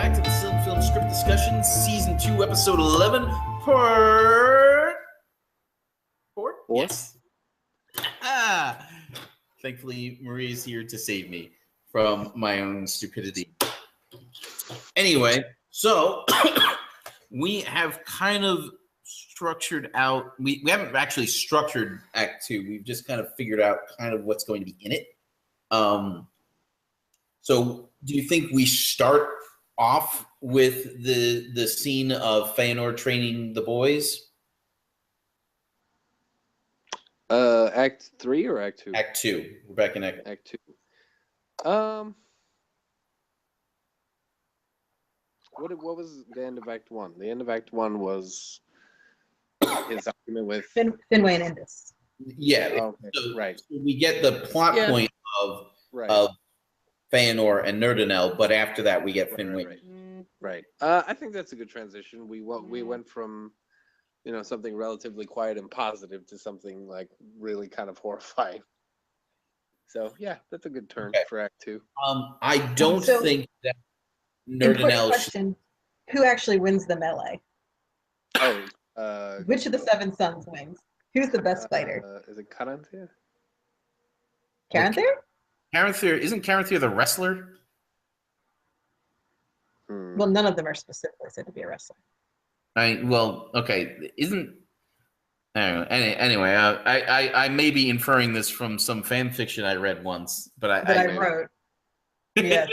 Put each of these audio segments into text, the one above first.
back to the SilmFilm Script Discussion, Season 2, Episode 11, Part 4? Yes. Thankfully, Maria's here to save me from my own stupidity. Anyway, so we have kind of structured out, we haven't actually structured Act 2. We've just kind of figured out kind of what's going to be in it. So do you think we start off with the scene of Feanor training the boys? Act 3 or Act 2? Act 2. We're back in Act 2. What was the end of Act 1? The end of Act 1 was his argument with Finwe and Nerdanel. Yeah. Okay. So, right. So we get the plot point of Feanor and Nerdanel, but after that we get Finwe. Right. I think that's a good transition. We went from something relatively quiet and positive to something like really kind of horrifying. So yeah, that's a good turn for Act 2. I don't think that Nerdanel. Question: who actually wins the melee? Which of the 7 sons wins? Who's the best fighter? Is it Caranthir? Caranthir? Caranthir, isn't Caranthir the wrestler? Well, none of them are specifically said to be a wrestler. Isn't anyway? I may be inferring this from some fan fiction I read once, but I wrote. Yes,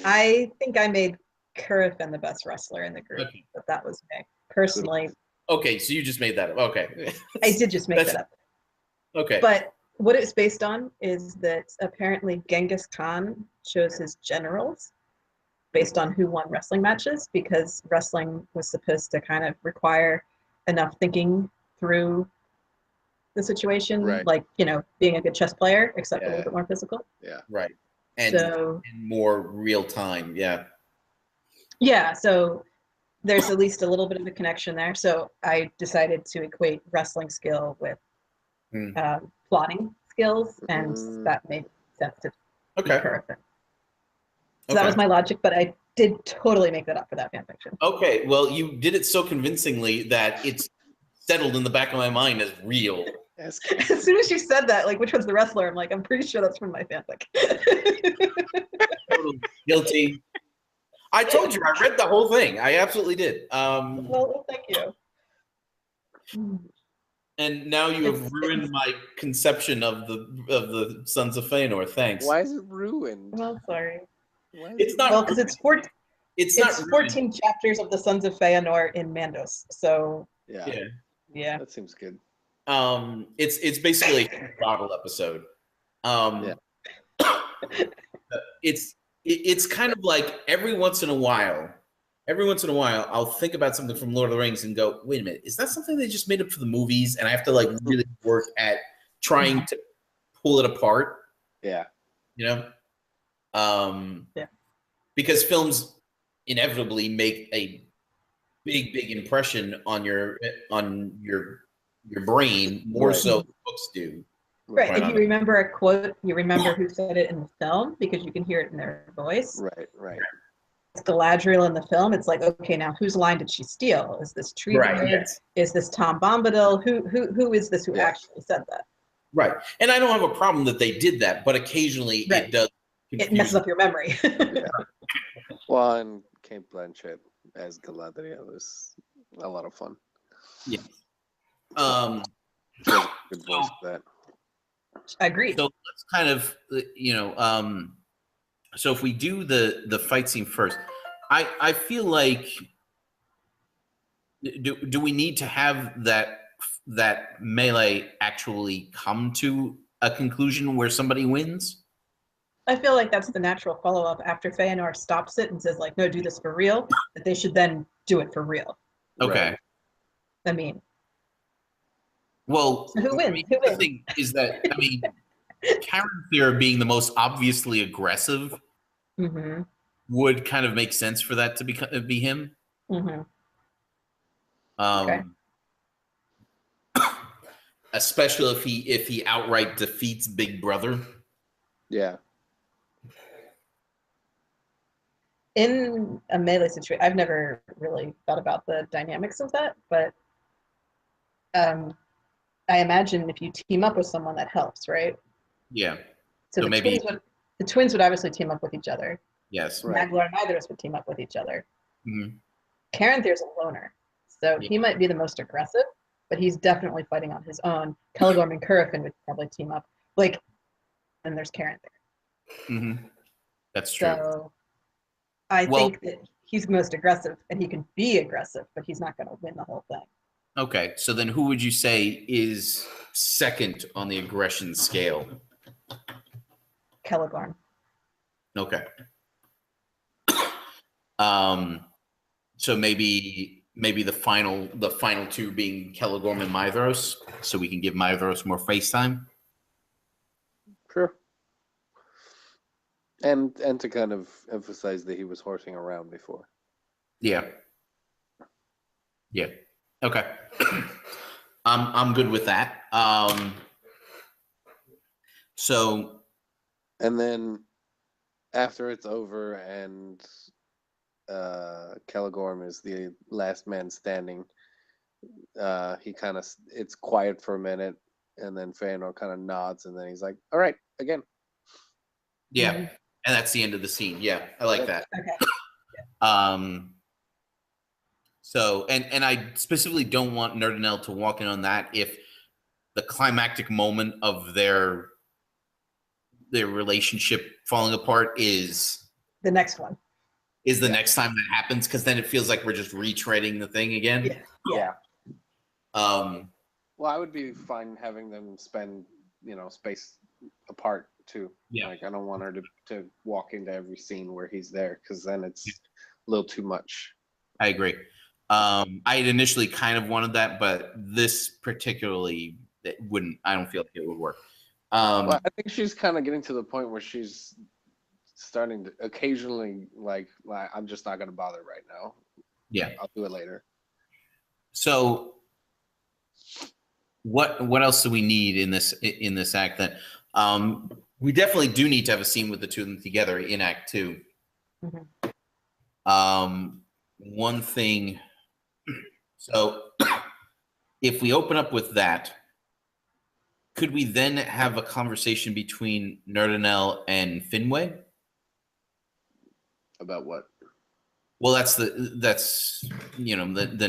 I think I made Curifin the best wrestler in the group, but that was me personally. Okay, so you just made that up. Okay, I did just make that up. Okay, but what it's based on is that apparently Genghis Khan chose his generals based on who won wrestling matches, because wrestling was supposed to kind of require enough thinking through the situation, like, being a good chess player, except a little bit more physical. Yeah. Right. And more real time. Yeah. Yeah. So there's at least a little bit of a connection there. So I decided to equate wrestling skill with plotting skills, and that made sense to Curifin. So that was my logic, but I did totally make that up for that fanfiction. Okay, well, you did it so convincingly that it's settled in the back of my mind as real. As soon as you said that, like, which one's the wrestler, I'm like, I'm pretty sure that's from my fanfic. Totally guilty. I told you, I read the whole thing. I absolutely did. Well, thank you. And now you have ruined my conception of the Sons of Feanor. Thanks. Why is it ruined? Well, sorry. It's not. Well, because it's 14 chapters of the Sons of Feanor in Mandos. So yeah, that seems good. It's basically a bottle episode. It's kind of like every once in a while, I'll think about something from Lord of the Rings and go, wait a minute, is that something they just made up for the movies? And I have to like really work at trying to pull it apart. Yeah. Because films inevitably make a big impression on your brain more so than books do. Right. If you remember a quote, you remember who said it in the film because you can hear it in their voice. Right. It's Galadriel in the film. It's like, okay, now whose line did she steal? Is this Treeblade? Yes. Is this Tom Bombadil? Who is this who actually said that? Right. And I don't have a problem that they did that, but occasionally it does. It messes up your memory. Well, and Kate Blanchett as Galadriel was a lot of fun. Yeah. Good voice for that. I agree. So let's kind of, so if we do the fight scene first, I feel like, do we need to have that melee actually come to a conclusion where somebody wins? I feel like that's the natural follow-up after Feanor stops it and says, like, no, do this for real, that they should then do it for real. Okay. I mean, well, so who wins? The thing is that, Caranthir being the most obviously aggressive would kind of make sense for that to be him. Especially if he outright defeats Big Brother. Yeah. in a melee situation, I've never really thought about the dynamics of that, but I imagine if you team up with someone, that helps, right? Yeah. So So maybe the twins would obviously team up with each other. yes. Right. MacLeod and Idris would team up with each other. Mhm. Caranthir's a loner, so Yeah. he might be the most aggressive, but he's definitely fighting on his own. Caligorm and Curafin would probably team up. Like, and there's Caranthir. Mhm. That's true. So I Well, think that he's most aggressive, and he can be aggressive, but he's not going to win the whole thing. okay. So then who would you say is second on the aggression scale? Caligorm. Okay. So maybe the final two being Caligorm and Mithros, so we can give Mithros more face time. Sure. And to kind of emphasize that he was horsing around before. Yeah. Yeah. Okay. I'm good with that. So And then after it's over and Caligorm is the last man standing, he kind of, it's quiet for a minute, and then Feanor kind of nods, and then he's like, all right, again. yeah, Mhm. and that's the end of the scene. Yeah, I like that. Okay. So and I specifically don't want Nerdanel to walk in on that if the climactic moment of their relationship falling apart is The next one. the next time that happens, because then it feels like we're just retreading the thing again. Yeah. Yeah. Well, I would be fine having them spend, space apart too. Yeah. Like, I don't want her to walk into every scene where he's there, because then it's a little too much. I agree. I had initially kind of wanted that, but this particularly, it wouldn't. I don't feel like it would work. Well, I think she's kind of getting to the point where she's starting to occasionally like I'm just not going to bother right now. Yeah, I'll do it later. So, what else do we need in this act? Then, we definitely do need to have a scene with the two of them together in Act 2. Mm-hmm. One thing. So, if we open up with that, could we then have a conversation between Nerdanel and Finwe? About what? Well, that's the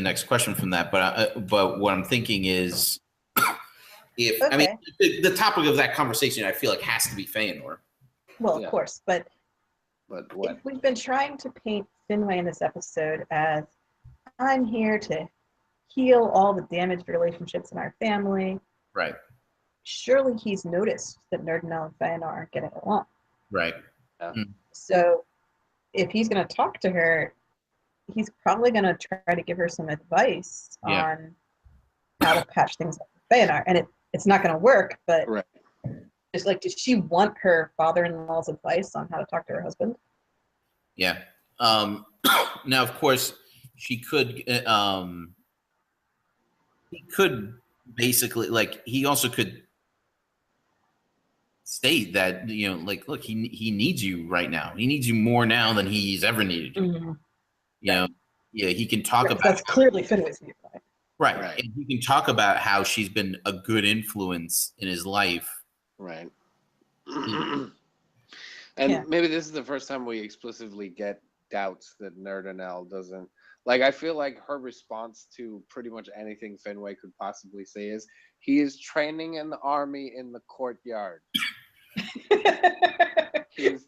next question from that. But what I'm thinking is, if Okay. I mean the topic of that conversation, I feel like has to be Feanor. Well, of course, but what? If we've been trying to paint Finway in this episode as I'm here to heal all the damaged relationships in our family, Right. Surely he's noticed that Nerdanel and Feanor aren't getting along. Right. So if he's going to talk to her, he's probably going to try to give her some advice on how to patch things up with Feanor. And it's not going to work, but it's like, does she want her father-in-law's advice on how to talk to her husband? Yeah. Now, of course, she could. He could basically, like, he also could state that, like, look, he needs you right now. He needs you more now than he's ever needed you. Mm-hmm. He can talk about. That's clearly Finway's viewpoint. Right. And he can talk about how she's been a good influence in his life. Right. And maybe this is the first time we explicitly get doubts that Nerdanel doesn't. Like, I feel like her response to pretty much anything Finway could possibly say is, he is training in the army in the courtyard.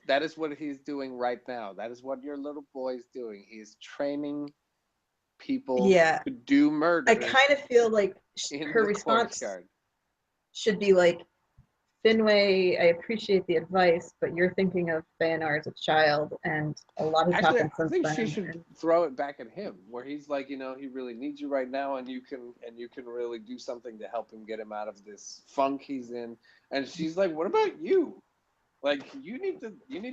That is what he's doing right now. That is what your little boy's doing. He's training people to do murder. I kind of feel like her response should be like, Finway, I appreciate the advice, but you're thinking of Feanor as a child, and a lot has happened since then. I think she should throw it back at him, where he's like, he really needs you right now, and you can really do something to help him get him out of this funk he's in. And she's like, what about you? Like, you need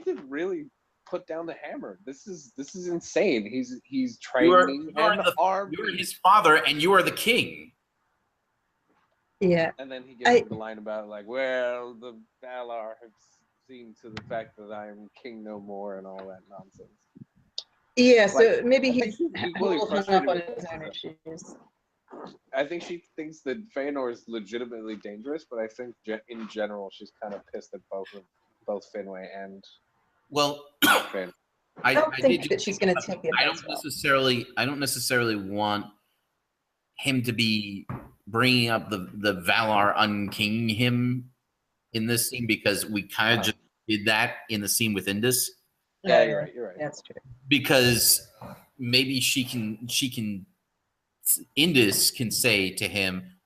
to really put down the hammer. This is insane. He's training in the army. You're his father, and you are the king. Yeah. And then he gets the line about, like, well, the Valar have seen to the fact that I am king no more and all that nonsense. Yeah, so Like, maybe I he's think a she's really little hung up frustrated on with his own this. issues. I think she thinks that Feanor is legitimately dangerous, but I think in general she's kind of pissed at both Finway and Well, Finn. I don't think did that she's going to take the I advice don't well. necessarily want him to be bringing up the Valar unkinging him in this scene, because we kind of just did that in the scene with Indus. Yeah, you're right. You're right. That's true. Because maybe Indus can say to him,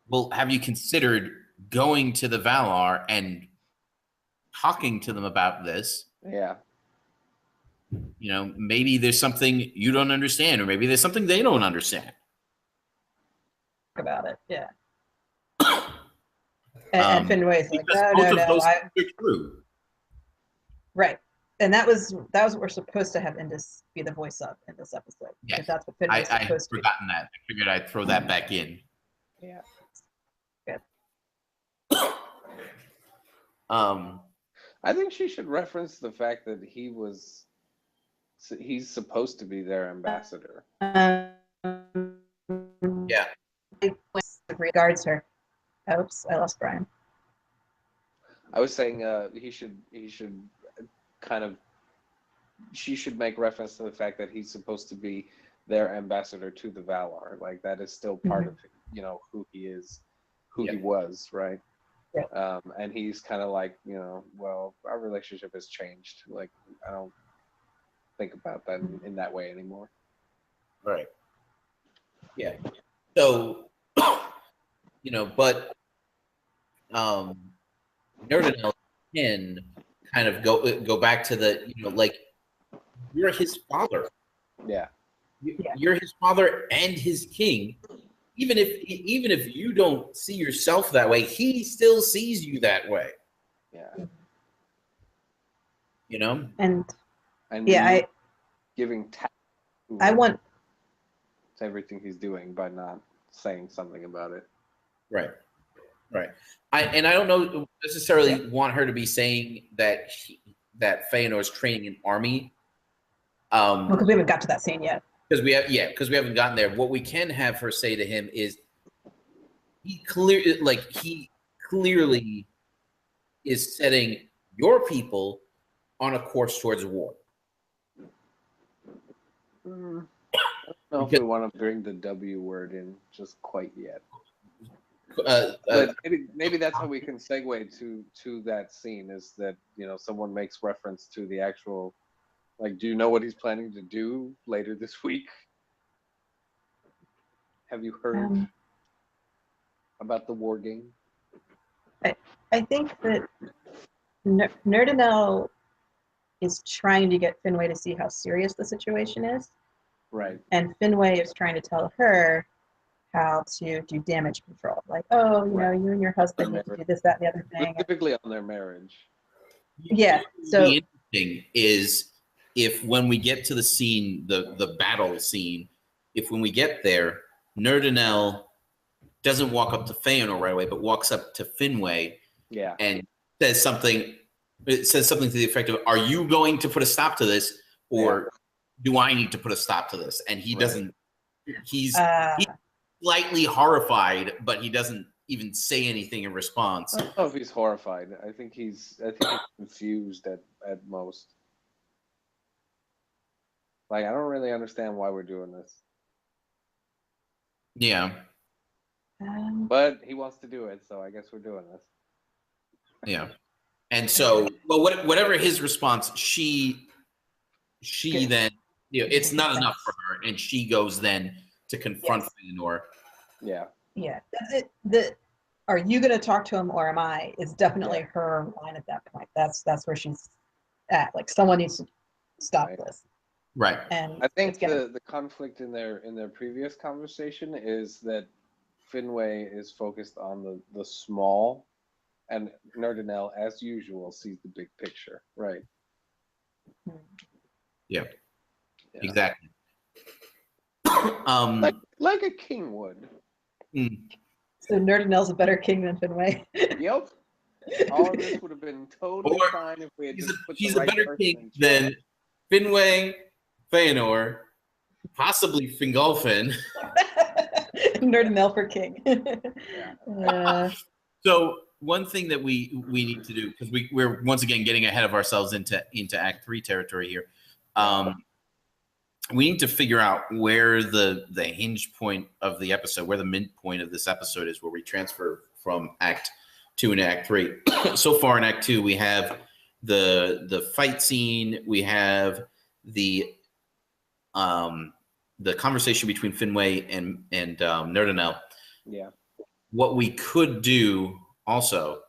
well, have you considered going to the Valar and talking to them about this? Yeah. You know, maybe there's something you don't understand, or maybe there's something they don't understand About it, yeah. And Finway's like, because no, both no, of no, those things are true. right. And that was what we're supposed to have Indus be the voice of in this episode. Yes. If that's what I Finway's had supposed to be. forgotten that. I figured I'd throw that back in. Yeah. I think she should reference the fact that he's supposed to be their ambassador. Yeah. Regards her. Oops, I lost Brian. I was saying he should she should make reference to the fact that he's supposed to be their ambassador to the Valar. Like that is still part of who he is, he was, right? Yeah. And he's kind of like, well, our relationship has changed. Like I don't think about that in that way anymore. Right. Yeah. So, but Nerdanel can kind of go back to the, like, you're his father. Yeah. You're his father and his king. Even if you don't see yourself that way, he still sees you that way. Yeah. And yeah, giving I want to everything he's doing by not saying something about it. Right. I don't necessarily want her to be saying that that Feanor is training an army. Because we haven't got to that scene yet. Because we haven't gotten there. What we can have her say to him is, he clearly is setting your people on a course towards war. I don't know if we want to bring the W word in just quite yet. But maybe that's how we can segue to that scene, is that someone makes reference to the actual, like, do you know what he's planning to do later this week? Have you heard about the war game? I think that Nerdanel is trying to get Finway to see how serious the situation is. Right. And Finway is trying to tell her how to do damage control. Like, you you and your husband need to do this, that, and the other thing. Specifically on their marriage. Yeah. So the interesting is, if when we get to the scene, the battle scene, if when we get there, Nerdanel doesn't walk up to Feanor right away, but walks up to Finway, and says something. It says something to the effect of, "Are you going to put a stop to this, or do I need to put a stop to this?" And he doesn't. He's slightly horrified, but he doesn't even say anything in response. I don't know if he's horrified. I think he's confused at most. Like, I don't really understand why we're doing this. Yeah. But he wants to do it, so I guess we're doing this. Yeah. And so, well, whatever his response, she then, it's not enough for her, and she goes then to confront Feanor. Yeah. Yeah. That's it. Are you going to talk to him, or am I? Is definitely her line at that point. That's where she's at. Like, someone needs to stop this. Right. And I think the conflict in their previous conversation is that Finway is focused on the small, and Nerdanel, as usual, sees the big picture. Right. Yeah. Exactly. Like a king would. So Nerdanel's a better king than Finway. Yep. All of this would have been totally fine if we had just put the right person in charge. Finwe, Feanor, possibly Fingolfin. Nerdanel for king. So one thing that we need to do, because we're once again getting ahead of ourselves into Act 3 territory here. We need to figure out where the hinge point of the episode, where the midpoint of this episode is, where we transfer from Act 2 into Act 3. So far in Act 2, we have the fight scene, we have the conversation between Finwe and Nerdanel. Yeah. What we could do also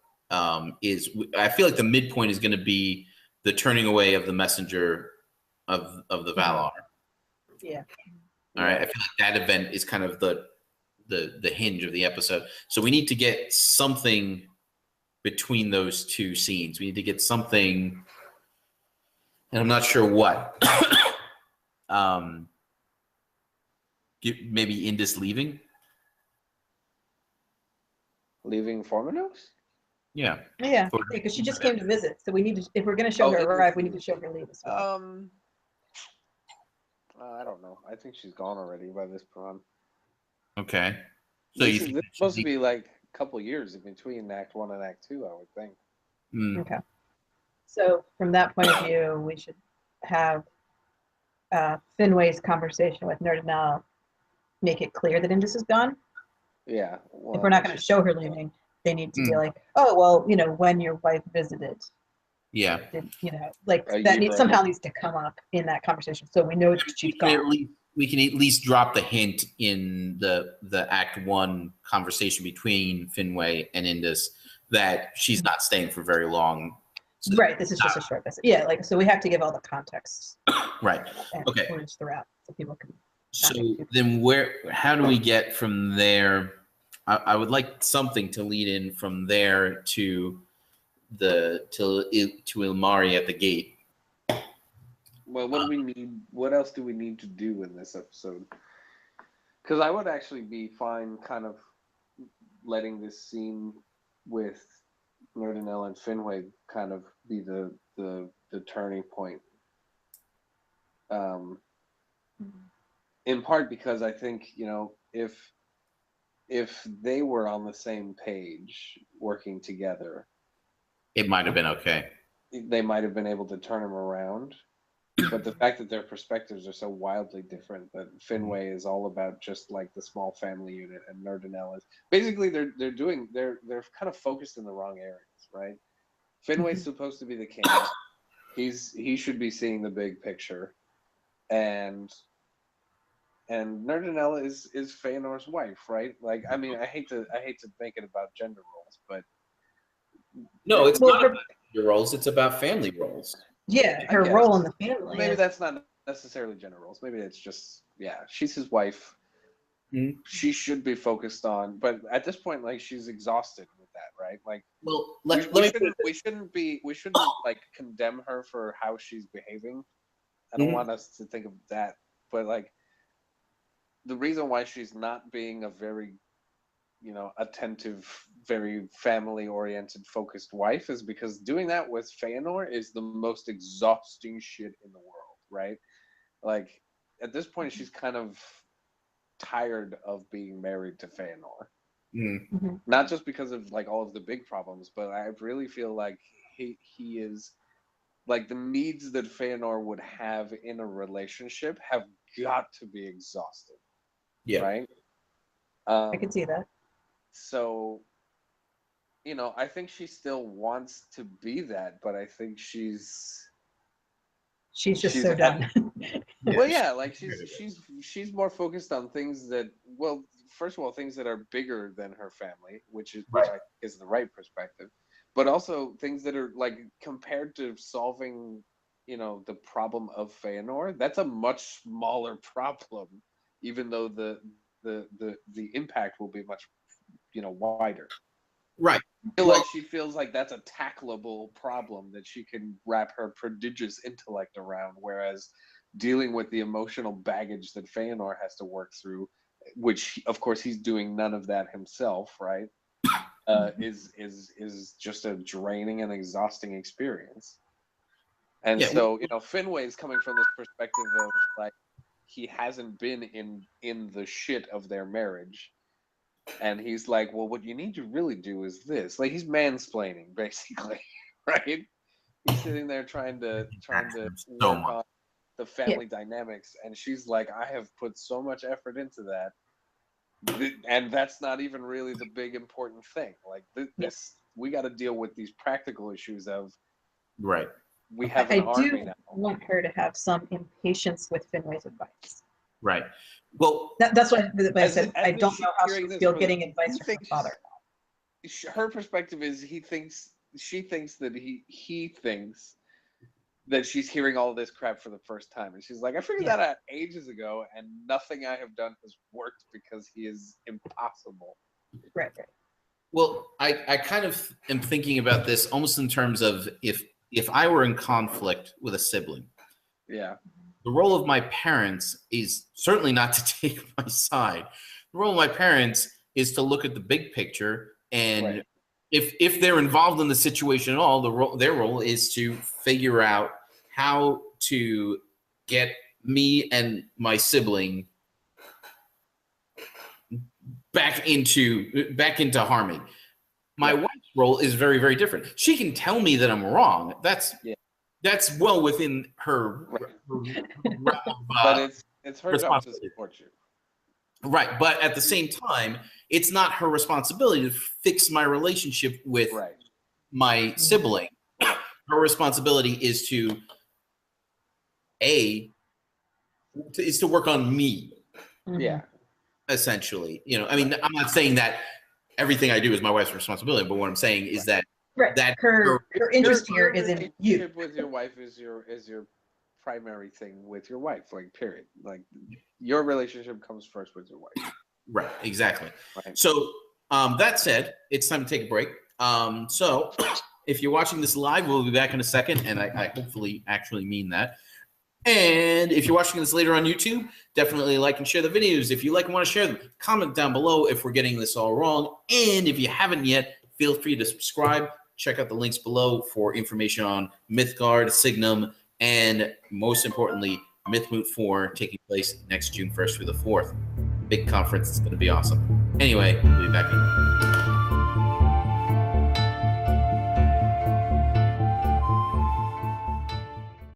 is, I feel like the midpoint is going to be the turning away of the messenger of the Valar. Yeah. All right. I feel like that event is kind of the hinge of the episode. So we need to get something between those two scenes. We need to get something, and I'm not sure what. Maybe Indus leaving. Leaving Formanos? Yeah. Yeah, because she just came to visit. So we need to, if we're going to show her arrive, we need to show her leave as well. I don't know. I think she's gone already by this point. Okay. So this is supposed to be like a couple years in between Act 1 and Act 2, I would think. Okay. So from that point of view, we should have Finway's conversation with Nerdanel make it clear that Indus is gone. Yeah. Well, if we're not going to show her leaving, they need to be like, oh, well, when your wife visited. Yeah. That somehow needs to come up in that conversation, so we know she's gone. We can at least drop the hint in the Act 1 conversation between Finwe and Indus that she's not staying for very long. So right. This is just a short visit. Yeah. So we have to give all the context. Right. Okay. Throughout, so people can. So then how do we get from there? I would like something to lead in from there to Ilmari at the gate. Well, what do we need? What else do we need to do in this episode? Because I would actually be fine kind of letting this scene with Nerdanel and Finway kind of be the turning point. In part because I think, if they were on the same page working together, it might have been okay. They might have been able to turn him around. But the fact that their perspectives are so wildly different, that Finway is all about just like the small family unit, and Nerdanel is basically they're kind of focused in the wrong areas, right? Finway's supposed to be the king. He should be seeing the big picture, and Nerdanel is Feanor's wife, right? Like, I mean, I hate to make it about gender roles, but no, it's not about gender roles. It's about family roles. Yeah, her role in the family. Maybe that's not necessarily gender roles. Maybe it's just, she's his wife. Mm-hmm. She should be focused on, but at this point, like, she's exhausted with that, right? Like, well, we shouldn't like condemn her for how she's behaving. I don't want us to think of that, but like, the reason why she's not being a very, attentive, very family-oriented, focused wife is because doing that with Feanor is the most exhausting shit in the world, right? Like, at this point, she's kind of tired of being married to Feanor. Mm-hmm. Not just because of, like, all of the big problems, but I really feel like he is, like, the needs that Feanor would have in a relationship have got to be exhausted. Yeah. Right? I can see that. So, I think she still wants to be that, but I think she's just so done. Well, yeah, like she's more focused on things that, well, first of all, things that are bigger than her family, which I think is the right perspective, but also things that are, like, compared to solving, the problem of Feanor, that's a much smaller problem, even though the impact will be much wider. Right. I feel like she feels like that's a tackleable problem that she can wrap her prodigious intellect around, whereas dealing with the emotional baggage that Feanor has to work through, which of course he's doing none of that himself, right? Is just a draining and exhausting experience. And Yeah, so, Finway's coming from this perspective of like he hasn't been in the shit of their marriage. And he's like, well, what you need to really do is this. Like he's mansplaining, basically, right? He's sitting there trying to So work much. on the family dynamics, and she's like, I have put so much effort into that, and that's not even really the big important thing. Like this, we got to deal with these practical issues of Right. we have I an army do now. want her to have some impatience with Finway's advice. Right. Well, That's why I said I As don't know how hearing she's this still for getting the- advice he from her thinks- father. Her perspective is she thinks that he thinks that she's hearing all this crap for the first time, and she's like, I figured that out ages ago, and nothing I have done has worked because he is impossible. Right. well, I kind of am thinking about this almost in terms of if I were in conflict with a sibling, Yeah. the role of my parents is certainly not to take my side. The role of my parents is to look at the big picture, and Right. if they're involved in the situation at all, their role is to figure out how to get me and my sibling back into harmony. My wife's role is very, very different. She can tell me that I'm wrong. That's well within her realm of, But it's her job to responsibility. support you. Right, but at the same time, it's not her responsibility to fix my relationship with my sibling. Her responsibility is to work on me, Yeah. essentially. I mean, I'm not saying that everything I do is my wife's responsibility, but what I'm saying is that Her interest here is in you. Relationship with your wife is your primary thing with your wife, like period. Like your relationship comes first with your wife. Right, exactly. Right. So that said, it's time to take a break. So if you're watching this live, we'll be back in a second, and I hopefully actually mean that. And if you're watching this later on YouTube, definitely like and share the videos. If you like and want to share them, comment down below if we're getting this all wrong. And if you haven't yet, feel free to subscribe. Check out the links below for information on Mythgard, Signum, and most importantly, Mythmoot 4 taking place next June 1st through the 4th. Big conference. It's going to be awesome. Anyway, we'll be back in.